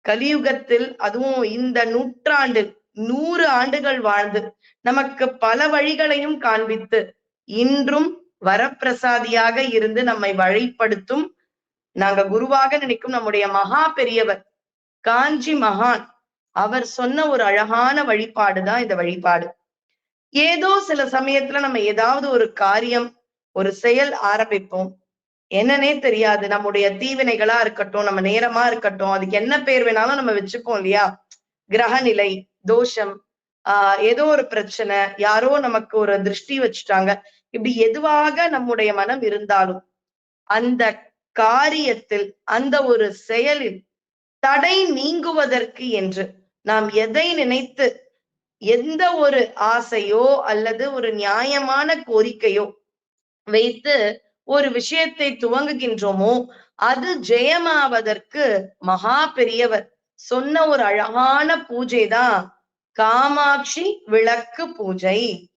கலியுகத்தில் அதுவும் இந்த நூற்றாண்டில் 100 ஆண்டுகள் வாழ்ந்து நமக்கு பல வழிகளையும் காண்பித்து இன்றும் வரப்பிரசாதியாக இருந்து நம்மை வழிப்படுத்தும் நாங்க குருவாக நினைக்கும் நம்முடைய மகா பெரியவர் காஞ்சி மகான் அவர் சொன்ன ஒரு அழகான வழிபாடுதான் இந்த வழிபாடு. ஏதோ சில சமயத்துல நம்ம ஏதாவது ஒரு காரியம் ஒரு செயல் ஆரம்பிப்போம், என்னன்னே தெரியாது. நம்முடைய தீவினைகளா இருக்கட்டும், நம்ம நேரமா இருக்கட்டும், அதுக்கு என்ன பேர் வேணாலும் நம்ம வச்சுப்போம் இல்லையா? கிரகநிலை, தோஷம், ஏதோ ஒரு பிரச்சனை, யாரோ நமக்கு ஒரு திருஷ்டி வச்சுட்டாங்க, இப்படி எதுவாக நம்முடைய மனம் இருந்தாலும் அந்த காரியத்தில் அந்த ஒரு செயலில் தடை நீங்குவதற்கு என்று நாம் எதை நினைத்து எந்த ஒரு ஆசையோ அல்லது ஒரு நியாயமான கோரிக்கையோ வைத்து ஒரு விஷயத்தை துவங்குகின்றோமோ அது ஜெயமாவதற்கு மகா பெரியவர் சொன்ன ஒரு அழகான பூஜை தான் காமாட்சி விளக்கு பூஜை.